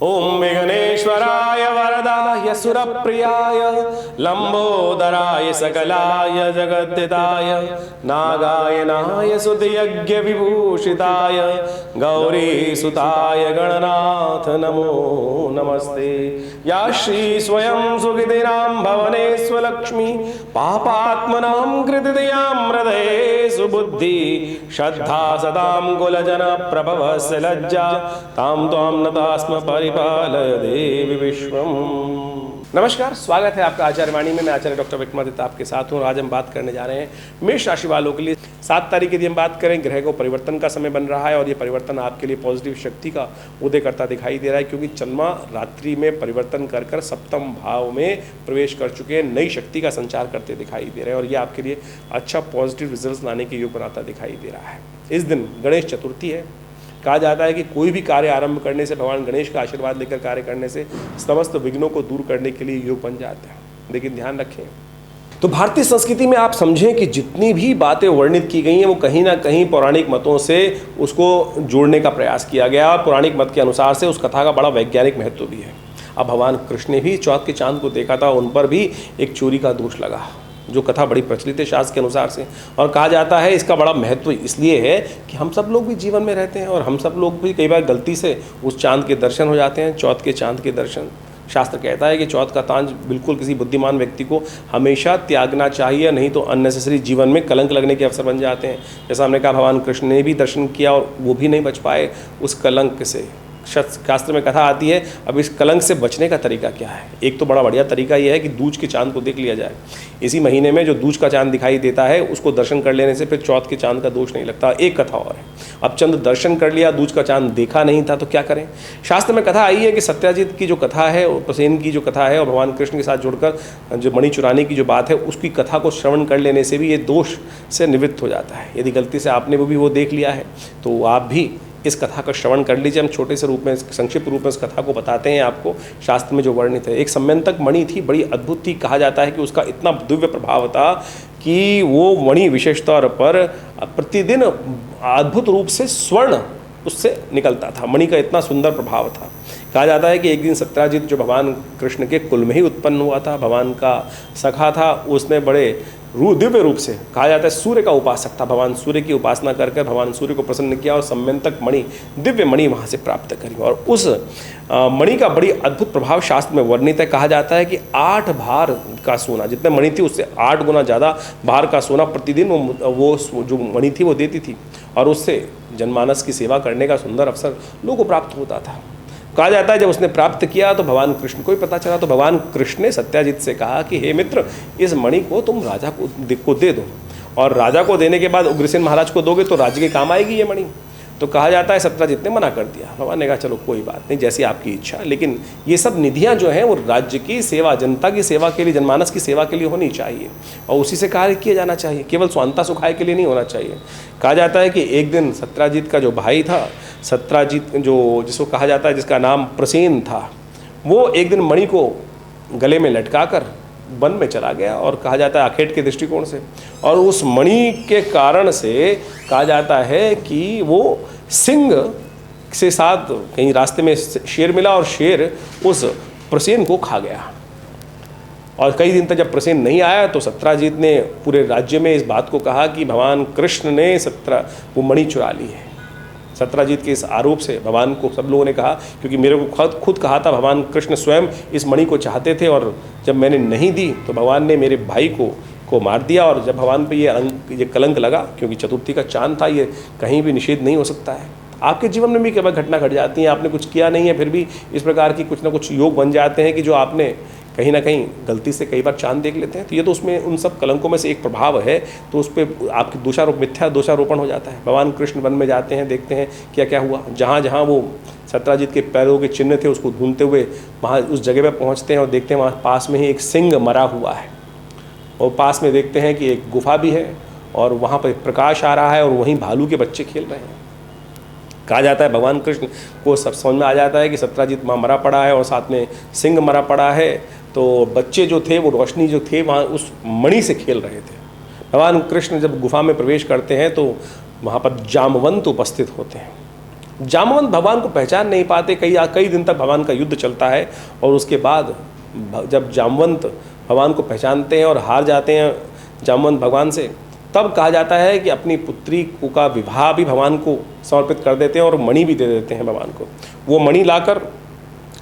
ओम विघ्नेश्वराय वरदाय सुरप्रियाय लंबोदराय सकलाय जगद्दिताय नागायनाय सुतयज्ञ विभूषिताय गौरीसुताय गणनाथ नमो नमस्ते। या श्री स्वयं सुखितिनां भवनेश्वलक्ष्मी पापात्मनां कृतिदयां हृदये सुबुद्धि श्रद्धा सदां कुलजन प्रभवस्य लज्जा तां त्वां नतास्म परिपालय देवी विश्वम्। नमस्कार, स्वागत है आपका आचार्य वाणी में। मैं आचार्य डॉक्टर विक्रमादित्य आपके साथ हूँ और आज हम बात करने जा रहे हैं मेष राशि वालों के लिए 7 तारीख यदि हम बात करें, ग्रह को परिवर्तन का समय बन रहा है और ये परिवर्तन आपके लिए पॉजिटिव शक्ति का उदय करता दिखाई दे रहा है, क्योंकि चंद्रमा रात्रि में परिवर्तन कर कर सप्तम भाव में प्रवेश कर चुके हैं, नई शक्ति का संचार करते दिखाई दे रहे हैं और ये आपके लिए अच्छा पॉजिटिव रिजल्ट लाने के योग बनाता दिखाई दे रहा है। इस दिन गणेश चतुर्थी है। कहा जाता है कि कोई भी कार्य आरंभ करने से भगवान गणेश का आशीर्वाद लेकर कार्य करने से समस्त विघ्नों को दूर करने के लिए योग बन जाता है। लेकिन ध्यान रखें, तो भारतीय संस्कृति में आप समझें कि जितनी भी बातें वर्णित की गई हैं वो कहीं ना कहीं पौराणिक मतों से उसको जोड़ने का प्रयास किया गया और पौराणिक मत के अनुसार से उस कथा का बड़ा वैज्ञानिक महत्व भी है। अब भगवान कृष्ण ने भी चौथ के चांद को देखा था, उन पर भी एक चोरी का दोष लगा, जो कथा बड़ी प्रचलित है शास्त्र के अनुसार से। और कहा जाता है इसका बड़ा महत्व इसलिए है कि हम सब लोग भी जीवन में रहते हैं और हम सब लोग भी कई बार गलती से उस चांद के दर्शन हो जाते हैं, चौथ के चांद के दर्शन। शास्त्र कहता है कि चौथ का चांद बिल्कुल किसी बुद्धिमान व्यक्ति को हमेशा त्यागना चाहिए, नहीं तो अननेसेसरी जीवन में कलंक लगने के अवसर बन जाते हैं। जैसा हमने कहा, भगवान कृष्ण ने भी दर्शन किया और वो भी नहीं बच पाए उस कलंक से। शास्त्र में कथा आती है, अब इस कलंक से बचने का तरीका क्या है। एक तो बड़ा बढ़िया तरीका यह है कि दूज के चांद को देख लिया जाए। इसी महीने में जो दूज का चांद दिखाई देता है उसको दर्शन कर लेने से फिर चौथ के चांद का दोष नहीं लगता। एक कथा और है, अब चंद्र दर्शन कर लिया, दूज का चांद देखा नहीं था तो क्या करें। शास्त्र में कथा आई है कि सत्याजित की जो कथा है, प्रसेन की जो कथा है और भगवान कृष्ण के साथ जुड़कर जो मणि चुराने की जो बात है, उसकी कथा को श्रवण कर लेने से भी ये दोष से निवृत्त हो जाता है। यदि गलती से आपने वो भी देख लिया है तो आप भी इस कथा का श्रवण कर लीजिए। हम छोटे से रूप में, संक्षिप्त रूप में इस कथा को बताते हैं आपको। शास्त्र में जो वर्णित है, एक सम्यंतक मणि थी, बड़ी अद्भुत थी। कहा जाता है कि उसका इतना दिव्य प्रभाव था कि वो मणि विशेष तौर पर प्रतिदिन अद्भुत रूप से स्वर्ण उससे निकलता था। मणि का इतना सुंदर प्रभाव था। कहा जाता है कि एक दिन सत्याजित जो भगवान कृष्ण के कुल में ही उत्पन्न हुआ था, भगवान का सखा था, उसने बड़े दिव्य रूप से, कहा जाता है सूर्य का उपासक था, भगवान सूर्य की उपासना करके भगवान सूर्य को प्रसन्न किया और सम्यंतक मणि, दिव्य मणि वहाँ से प्राप्त करी। और उस मणि का बड़ी अद्भुत प्रभाव शास्त्र में वर्णित है। कहा जाता है कि 8 भार का सोना, जितने मणि थी उससे 8 गुना ज़्यादा भार का सोना प्रतिदिन वो जो मणि थी वो देती थी और उससे जनमानस की सेवा करने का सुंदर अवसर लोगों को प्राप्त होता था। कहा जाता है जब उसने प्राप्त किया तो भगवान कृष्ण को ही पता चला, तो भगवान कृष्ण ने सत्याजित से कहा कि हे मित्र, इस मणि को तुम राजा को दे दो और राजा को देने के बाद उग्रसेन महाराज को दोगे तो राज्य के काम आएगी ये मणि। तो कहा जाता है सत्याजित ने मना कर दिया। भगवान ने कहा चलो कोई बात नहीं, जैसी आपकी इच्छा, लेकिन ये सब निधियाँ जो हैं वो राज्य की सेवा, जनता की सेवा के लिए, जनमानस की सेवा के लिए होनी चाहिए और उसी से कार्य किया जाना चाहिए, केवल स्वांता सुखाय के लिए नहीं होना चाहिए। कहा जाता है कि एक दिन सत्याजित का जो भाई था, सत्याजित जो जिसको कहा जाता है, जिसका नाम प्रसेन था, वो एक दिन मणि को गले में लटका कर वन में चला गया और कहा जाता है आखेट के दृष्टिकोण से, और उस मणि के कारण से कहा जाता है कि वो सिंह से साथ कहीं रास्ते में शेर मिला और शेर उस प्रसेन को खा गया। और कई दिन तक जब प्रसेन नहीं आया तो सत्याजित ने पूरे राज्य में इस बात को कहा कि भगवान कृष्ण ने वो मणि चुरा ली है। सत्याजित के इस आरोप से भगवान को सब लोगों ने कहा, क्योंकि मेरे को खुद कहा था, भगवान कृष्ण स्वयं इस मणि को चाहते थे और जब मैंने नहीं दी तो भगवान ने मेरे भाई को मार दिया। और जब भगवान पे ये कलंक लगा, क्योंकि चतुर्थी का चांद था, ये कहीं भी निषेध नहीं हो सकता है। आपके जीवन में भी कई बार घटना घट जाती है, आपने कुछ किया नहीं है फिर भी इस प्रकार की कुछ ना कुछ योग बन जाते हैं कि जो आपने कहीं ना कहीं गलती से कई बार चांद देख लेते हैं। तो ये तो उसमें उन सब कलंकों में से एक प्रभाव है, तो उस पर आपकी मिथ्या दोषारोपण हो जाता है। भगवान कृष्ण वन में जाते हैं, देखते हैं क्या क्या हुआ। जहाँ जहाँ वो सत्याजित के पैरों के चिन्ह थे उसको ढूंढते हुए वहाँ उस जगह पर पहुँचते हैं और देखते हैं वहाँ पास में ही एक सिंह मरा हुआ है और पास में देखते हैं कि एक गुफा भी है और वहाँ पर प्रकाश आ रहा है और वहीं भालू के बच्चे खेल रहे हैं। कहा जाता है भगवान कृष्ण को सब समझ में आ जाता है कि सत्याजित वहाँ मरा पड़ा है और साथ में सिंह मरा पड़ा है, तो बच्चे जो थे वो रोशनी जो थे वहाँ उस मणि से खेल रहे थे। भगवान कृष्ण जब गुफा में प्रवेश करते हैं तो वहाँ पर जामवंत उपस्थित होते हैं। जामवंत भगवान को पहचान नहीं पाते, कई दिन तक भगवान का युद्ध चलता है और उसके बाद जब जामवंत भगवान को पहचानते हैं और हार जाते हैं जामवंत भगवान से, तब कहा जाता है कि अपनी पुत्री का विवाह भी भगवान को समर्पित कर देते हैं और मणि भी दे देते हैं भगवान को। वो मणि लाकर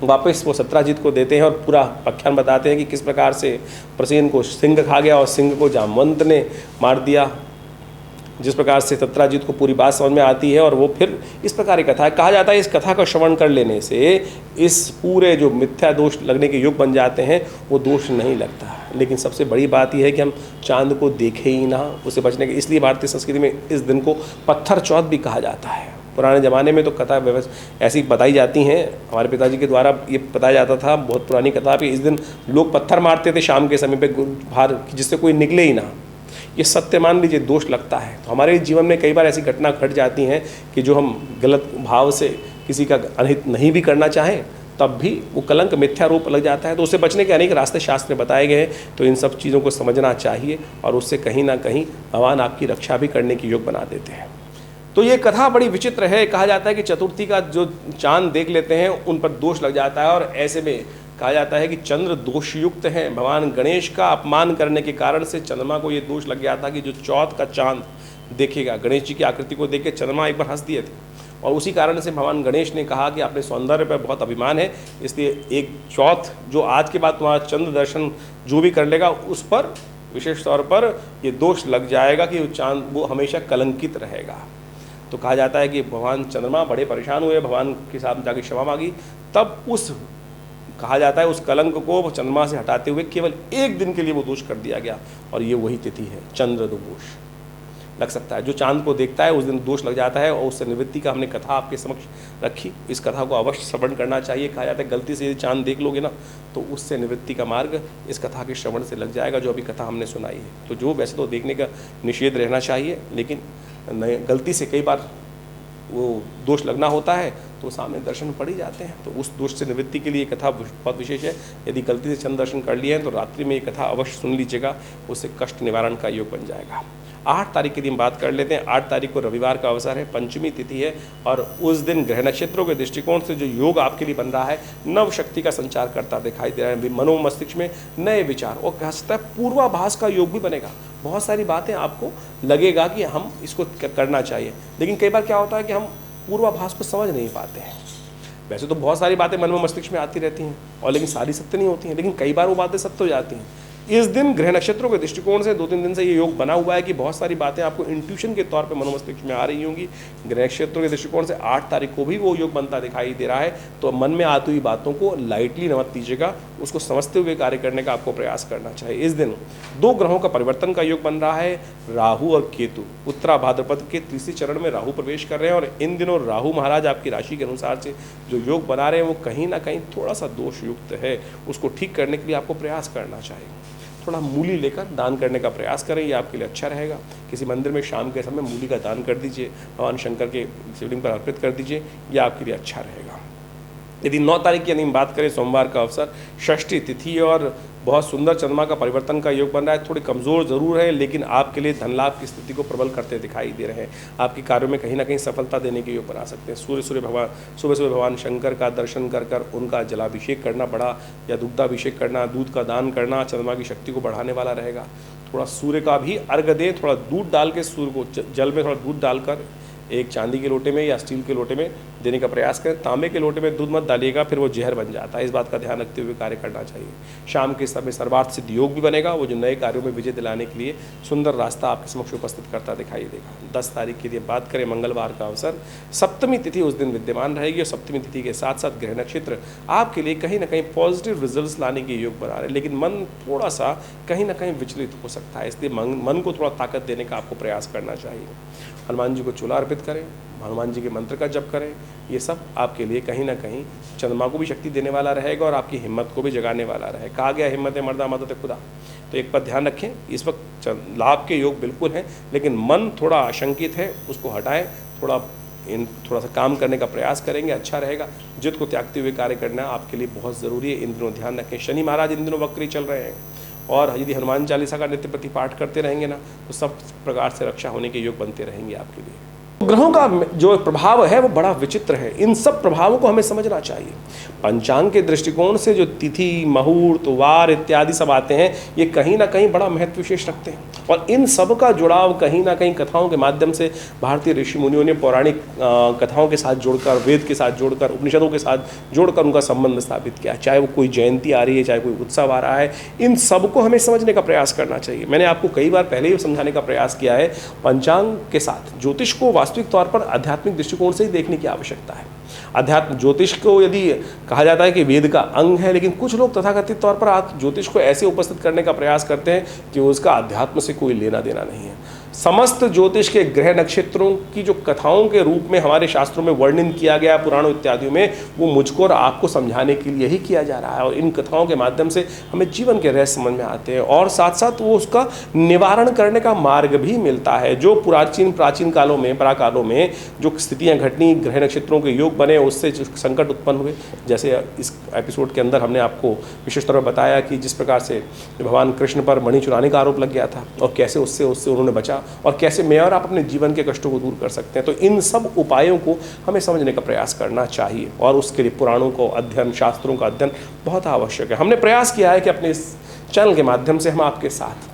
वापस वो सत्राजीत को देते हैं और पूरा आख्यान बताते हैं कि किस प्रकार से प्रसेन को सिंह खा गया और सिंह को जामवंत ने मार दिया। जिस प्रकार से सत्राजीत को पूरी बात समझ में आती है और वो फिर इस प्रकार की कथा है। कहा जाता है इस कथा का श्रवण कर लेने से इस पूरे जो मिथ्या दोष लगने के योग बन जाते हैं वो दोष नहीं लगता। लेकिन सबसे बड़ी बात यह है कि हम चांद को देखें ही ना, उसे बचने के, इसलिए भारतीय संस्कृति में इस दिन को पत्थर चौथ भी कहा जाता है। पुराने ज़माने में तो कथा ऐसी बताई जाती हैं, हमारे पिताजी के द्वारा ये बताया जाता था, बहुत पुरानी कथा कि इस दिन लोग पत्थर मारते थे शाम के समय पे बाहर, जिससे कोई निकले ही ना। ये सत्य मान लीजिए दोष लगता है। तो हमारे जीवन में कई बार ऐसी घटना घट जाती हैं कि जो हम गलत भाव से किसी का अनहित नहीं भी करना चाहें तब भी वो कलंक मिथ्या रूप लग जाता है। तो उससे बचने के अनेक रास्ते शास्त्र में बताए गए हैं। तो इन सब चीज़ों को समझना चाहिए और उससे कहीं ना कहीं भगवान आपकी रक्षा भी करने की योग बना देते हैं। तो ये कथा बड़ी विचित्र है। कहा जाता है कि चतुर्थी का जो चांद देख लेते हैं उन पर दोष लग जाता है और ऐसे में कहा जाता है कि चंद्र दोषयुक्त हैं। भगवान गणेश का अपमान करने के कारण से चंद्रमा को ये दोष लग गया था कि जो चौथ का चांद देखेगा, गणेश जी की आकृति को देख के चंद्रमा एक बार हंस दिए थे और उसी कारण से भगवान गणेश ने कहा कि अपने सौंदर्य पर बहुत अभिमान है, इसलिए एक चौथ जो आज के बाद तुम्हारा चंद्र दर्शन जो भी कर लेगा उस पर विशेष तौर पर ये दोष लग जाएगा कि चांद वो हमेशा कलंकित रहेगा। तो कहा जाता है कि भगवान चंद्रमा बड़े परेशान हुए, भगवान के साथ जाके क्षमा मांगी, तब उस कहा जाता है उस कलंक को चंद्रमा से हटाते हुए केवल एक दिन के लिए वो दोष कर दिया गया और ये वही तिथि है चंद्र दोष लग सकता है। जो चांद को देखता है उस दिन दोष लग जाता है और उससे निवृत्ति का हमने कथा आपके समक्ष रखी। इस कथा को अवश्य श्रवण करना चाहिए। कहा जाता है गलती से यदि चांद देख लोगे ना तो उससे निवृत्ति का मार्ग इस कथा के श्रवण से लग जाएगा, जो अभी कथा हमने सुनाई है। तो जो वैसे तो देखने का निषेध रहना चाहिए, लेकिन गलती से कई बार वो दोष लगना होता है तो सामने दर्शन पड़ ही जाते हैं। तो उस दोष से निवृत्ति के लिए कथा बहुत विशेष है। यदि गलती से चंद्र दर्शन कर लिए हैं तो रात्रि में ये कथा अवश्य सुन लीजिएगा, उससे कष्ट निवारण का योग बन जाएगा। 8 तारीख की दिन बात कर लेते हैं। 8 तारीख को रविवार का अवसर है, पंचमी तिथि है और उस दिन ग्रह नक्षत्रों के दृष्टिकोण से जो योग आपके लिए बन रहा है नव शक्ति का संचार करता दिखाई दे रहा है। मनो मस्तिष्क में नए विचार और कह सकता है पूर्वाभास का योग भी बनेगा। बहुत सारी बातें आपको लगेगा कि हम इसको करना चाहिए, लेकिन कई बार क्या होता है कि हम पूर्वाभास को समझ नहीं पाते हैं। वैसे तो बहुत सारी बातें मन में मस्तिष्क में आती रहती हैं और लेकिन सारी सत्य नहीं होती हैं, लेकिन कई बार वो बातें सत्य हो जाती हैं। इस दिन ग्रह नक्षत्रों के दृष्टिकोण से 2-3 दिन से ये योग बना हुआ है कि बहुत सारी बातें आपको इंट्यूशन के तौर पे मनोमस्तिष्क में आ रही होंगी। ग्रह नक्षत्रों के दृष्टिकोण से 8 तारीख को भी वो योग बनता दिखाई दे रहा है। तो मन में आती हुई बातों को लाइटली मत लीजिएगा, उसको समझते हुए कार्य करने का आपको प्रयास करना चाहिए। इस दिन 2 ग्रहों का परिवर्तन का योग बन रहा है, राहु और केतु। उत्तरा भाद्रपद के तीसरे चरण में राहु प्रवेश कर रहे हैं और इन दिनों राहु महाराज आपकी राशि के अनुसार से जो योग बना रहे हैं वो कहीं ना कहीं थोड़ा सा दोष युक्त है। उसको ठीक करने के लिए आपको प्रयास करना चाहिए। थोड़ा मूली लेकर दान करने का प्रयास करें, ये आपके लिए अच्छा रहेगा। किसी मंदिर में शाम के समय मूली का दान कर दीजिए, भगवान शंकर के शिवलिंग पर अर्पित कर दीजिए, यह आपके लिए अच्छा रहेगा। यदि 9 तारीख की यदि बात करें, सोमवार का अवसर, षष्ठी तिथि और बहुत सुंदर चंद्रमा का परिवर्तन का योग बन रहा है। थोड़ी कमज़ोर जरूर है लेकिन आपके लिए धन लाभ की स्थिति को प्रबल करते दिखाई दे रहे हैं। आपके कार्यों में कहीं ना कहीं सफलता देने के योग बना सकते हैं। सुबह सुबह भगवान शंकर का दर्शन कर उनका जलाभिषेक करना बड़ा या दुग्धाभिषेक करना, दूध का दान करना चंद्रमा की शक्ति को बढ़ाने वाला रहेगा। थोड़ा सूर्य का भी अर्घ दें, थोड़ा दूध डाल के सूर्य को जल में थोड़ा दूध डालकर एक चांदी के लोटे में या स्टील के लोटे में देने का प्रयास करें। तांबे के लोटे में दूध मत डालिएगा, फिर वो जहर बन जाता है। इस बात का ध्यान रखते हुए कार्य करना चाहिए। शाम के समय सर्वार्थ सिद्ध योग भी बनेगा, वो जो नए कार्यों में विजय दिलाने के लिए सुंदर रास्ता आपके समक्ष उपस्थित करता दिखाई देगा। 10 तारीख की यदि बात करें, मंगलवार का अवसर, सप्तमी तिथि उस दिन विद्यमान रहेगी और सप्तमी तिथि के साथ साथ ग्रह नक्षत्र आपके लिए कहीं ना कहीं पॉजिटिव रिजल्ट्स लाने के योग बना रहे हैं, लेकिन मन थोड़ा सा कहीं ना कहीं विचलित हो सकता है। इसलिए मन को थोड़ा ताकत देने का आपको प्रयास करना चाहिए। हनुमान जी को चूल्हा अर्पित करें, हनुमान जी के मंत्र का जप करें, ये सब आपके लिए कहीं ना कहीं चंद्रमा को भी शक्ति देने वाला रहेगा और आपकी हिम्मत को भी जगाने वाला रहेगा। कहा गया हिम्मत है मर्दा मदद खुदा। तो एक बात ध्यान रखें, इस वक्त लाभ के योग बिल्कुल हैं, लेकिन मन थोड़ा आशंकित है, उसको हटाएं। थोड़ा सा काम करने का प्रयास करेंगे, अच्छा रहेगा। जिद को त्यागते हुए कार्य करना आपके लिए बहुत ज़रूरी है। इन दिनों ध्यान रखें, शनि महाराज इन दिनों वक्री चल रहे हैं और यदि हनुमान चालीसा का नित्य प्रति पाठ करते रहेंगे ना तो सब प्रकार से रक्षा होने के योग बनते रहेंगे आपके लिए। ग्रहों का जो प्रभाव है वो बड़ा विचित्र है। इन सब प्रभावों को हमें समझना चाहिए। पंचांग के दृष्टिकोण से जो तिथि, मुहूर्त, वार इत्यादि सब आते हैं, ये कहीं ना कहीं बड़ा महत्व विशेष रखते हैं। और इन सब का जुड़ाव कहीं ना कहीं कथाओं के माध्यम से भारतीय ऋषि मुनियों ने पौराणिक कथाओं के साथ जोड़कर, वेद के साथ जोड़कर, उपनिषदों के साथ जोड़कर उनका संबंध स्थापित किया। चाहे वो कोई जयंती आ रही है, चाहे कोई उत्सव आ रहा है, इन सबको हमें समझने का प्रयास करना चाहिए। मैंने आपको कई बार पहले ही समझाने का प्रयास किया है, पंचांग के साथ ज्योतिष को वास्तविक तौर पर आध्यात्मिक दृष्टिकोण से ही देखने की आवश्यकता है। अध्यात्म ज्योतिष को यदि कहा जाता है कि वेद का अंग है, लेकिन कुछ लोग तथाकथित तौर पर ज्योतिष को ऐसे उपस्थित करने का प्रयास करते हैं कि उसका अध्यात्म से कोई लेना देना नहीं है। समस्त ज्योतिष के ग्रह नक्षत्रों की जो कथाओं के रूप में हमारे शास्त्रों में वर्णन किया गया, पुराणों इत्यादियों में, वो मुझको और आपको समझाने के लिए ही किया जा रहा है। और इन कथाओं के माध्यम से हमें जीवन के रहस्य समझ में आते हैं और साथ साथ वो उसका निवारण करने का मार्ग भी मिलता है। जो प्राचीन कालों में, पराकालों में जो स्थितियाँ घटनी, ग्रह नक्षत्रों के योग बने, उससे जो संकट उत्पन्न हुए, जैसे इस एपिसोड के अंदर हमने आपको विशेष तौर पर बताया कि जिस प्रकार से भगवान कृष्ण पर मणि चुराने का आरोप लग गया था और कैसे उससे उन्होंने बचा, और कैसे मैं और आप अपने जीवन के कष्टों को दूर कर सकते हैं। तो इन सब उपायों को हमें समझने का प्रयास करना चाहिए और उसके लिए पुराणों को अध्ययन, शास्त्रों का अध्ययन बहुत आवश्यक है। हमने प्रयास किया है कि अपने इस चैनल के माध्यम से हम आपके साथ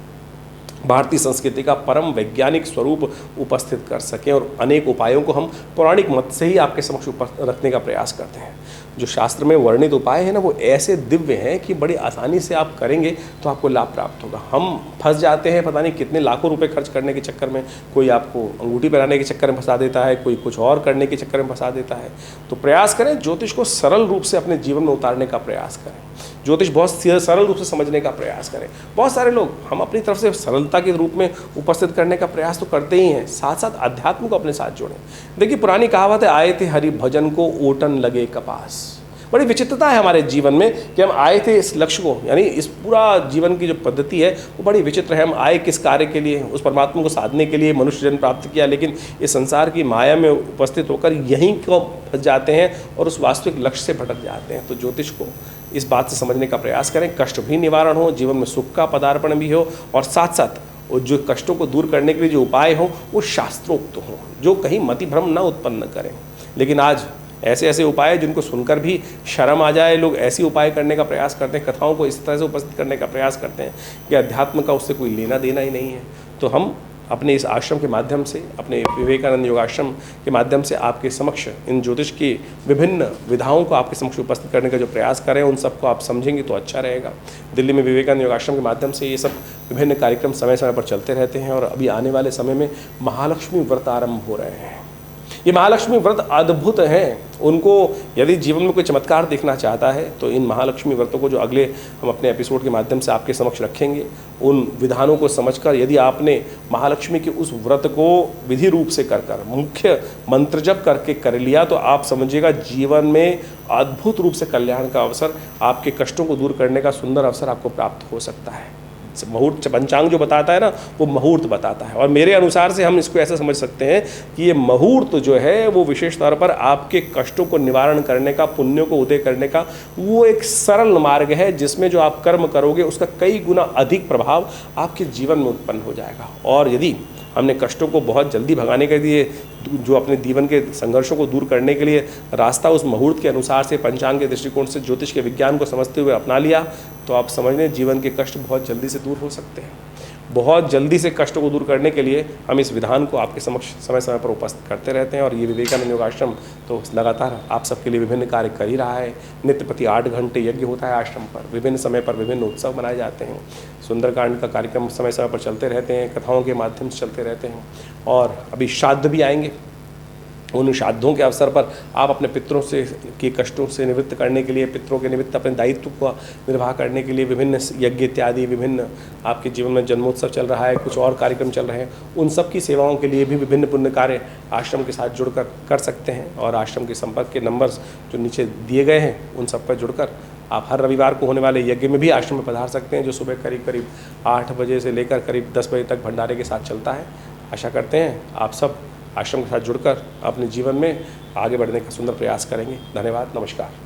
भारतीय संस्कृति का परम वैज्ञानिक स्वरूप उपस्थित कर सकें और अनेक उपायों को हम पौराणिक मत से ही आपके समक्ष रखने का प्रयास करते हैं। जो शास्त्र में वर्णित उपाय है ना, वो ऐसे दिव्य हैं कि बड़ी आसानी से आप करेंगे तो आपको लाभ प्राप्त होगा। हम फंस जाते हैं पता नहीं कितने लाखों रुपए खर्च करने के चक्कर में। कोई आपको अंगूठी पहनाने के चक्कर में फंसा देता है, कोई कुछ और करने के चक्कर में फंसा देता है। तो प्रयास करें, ज्योतिष को सरल रूप से अपने जीवन में उतारने का प्रयास करें, ज्योतिष बहुत सरल रूप से समझने का प्रयास करें। बहुत सारे लोग हम अपनी तरफ से सरलता के रूप में उपस्थित करने का प्रयास तो करते ही हैं, साथ साथ अध्यात्म को अपने साथ जोड़ें। देखिए, पुरानी कहावत है, आए थे हरि भजन को ओटन लगे कपास। बड़ी विचित्रता है हमारे जीवन में कि हम आए थे इस लक्ष्य को, यानी इस पूरा जीवन की जो पद्धति है वो बड़ी विचित्र है। हम आए किस कार्य के लिए? उस परमात्मा को साधने के लिए मनुष्य जन्म प्राप्त किया, लेकिन इस संसार की माया में उपस्थित होकर यहीं को फंस जाते हैं और उस वास्तविक लक्ष्य से भटक जाते हैं। तो ज्योतिष को इस बात से समझने का प्रयास करें, कष्ट भी निवारण हो, जीवन में सुख का पदार्पण भी हो, और साथ साथ वो जो कष्टों को दूर करने के लिए जो उपाय हो वो शास्त्रोक्त हों, जो कहीं मति भ्रम न उत्पन्न करें। लेकिन आज ऐसे ऐसे उपाय जिनको सुनकर भी शर्म आ जाए, लोग ऐसी उपाय करने का प्रयास करते हैं, कथाओं को इस तरह से उपस्थित करने का प्रयास करते हैं कि अध्यात्म का उससे कोई लेना देना ही नहीं है। तो हम अपने इस आश्रम के माध्यम से, अपने विवेकानंद योगाश्रम के माध्यम से आपके समक्ष इन ज्योतिष की विभिन्न विधाओं को आपके समक्ष उपस्थित करने का जो प्रयास करें, उन सबको आप समझेंगे तो अच्छा रहेगा। दिल्ली में विवेकानंद योगाश्रम के माध्यम से ये सब विभिन्न कार्यक्रम समय समय पर चलते रहते हैं और अभी आने वाले समय में महालक्ष्मी व्रत आरंभ हो रहे हैं। ये महालक्ष्मी व्रत अद्भुत हैं। उनको यदि जीवन में कोई चमत्कार देखना चाहता है तो इन महालक्ष्मी व्रतों को जो अगले हम अपने एपिसोड के माध्यम से आपके समक्ष रखेंगे, उन विधानों को समझकर यदि आपने महालक्ष्मी के उस व्रत को विधि रूप से कर मुख्य मंत्र जप करके कर लिया तो आप समझिएगा जीवन में अद्भुत रूप से कल्याण का अवसर, आपके कष्टों को दूर करने का सुंदर अवसर आपको प्राप्त हो सकता है। मुहूर्त पंचांग जो बताता है ना, वो मुहूर्त बताता है, और मेरे अनुसार से हम इसको ऐसा समझ सकते हैं कि ये मुहूर्त जो है वो विशेष तौर पर आपके कष्टों को निवारण करने का, पुण्यों को उदय करने का वो एक सरल मार्ग है, जिसमें जो आप कर्म करोगे उसका कई गुना अधिक प्रभाव आपके जीवन में उत्पन्न हो जाएगा। और यदि हमने कष्टों को बहुत जल्दी भगाने के लिए, जो अपने जीवन के संघर्षों को दूर करने के लिए रास्ता उस मुहूर्त के अनुसार से, पंचांग के दृष्टिकोण से, ज्योतिष के विज्ञान को समझते हुए अपना लिया, तो आप समझ लें जीवन के कष्ट बहुत जल्दी से दूर हो सकते हैं। बहुत जल्दी से कष्टों को दूर करने के लिए हम इस विधान को आपके समक्ष समय समय पर उपस्थित करते रहते हैं। और ये विवेकानंद योगाश्रम तो लगातार आप सबके लिए विभिन्न कार्य कर ही रहा है। नित्य प्रति 8 घंटे यज्ञ होता है आश्रम पर, विभिन्न समय पर विभिन्न उत्सव मनाए जाते हैं, सुंदरकांड का कार्यक्रम समय समय पर चलते रहते हैं, कथाओं के माध्यम से चलते रहते हैं, और अभी श्राद्ध भी आएंगे। उन श्राद्धों के अवसर पर आप अपने पितरों से के कष्टों से निवृत्त करने के लिए, पितरों के निमित्त अपने दायित्व को निर्वाह करने के लिए विभिन्न यज्ञ इत्यादि, विभिन्न आपके जीवन में जन्मोत्सव चल रहा है, कुछ और कार्यक्रम चल रहे हैं, उन सब की सेवाओं के लिए भी विभिन्न पुण्य कार्य आश्रम के साथ जुड़कर कर सकते हैं। और आश्रम के संपर्क के नंबर्स जो नीचे दिए गए हैं उन सब पर जुड़कर आप हर रविवार को होने वाले यज्ञ में भी आश्रम में पधार सकते हैं, जो सुबह करीब 8 बजे से लेकर करीब 10 बजे तक भंडारे के साथ चलता है। आशा करते हैं आप सब आश्रम के साथ जुड़कर अपने जीवन में आगे बढ़ने का सुंदर प्रयास करेंगे। धन्यवाद, नमस्कार।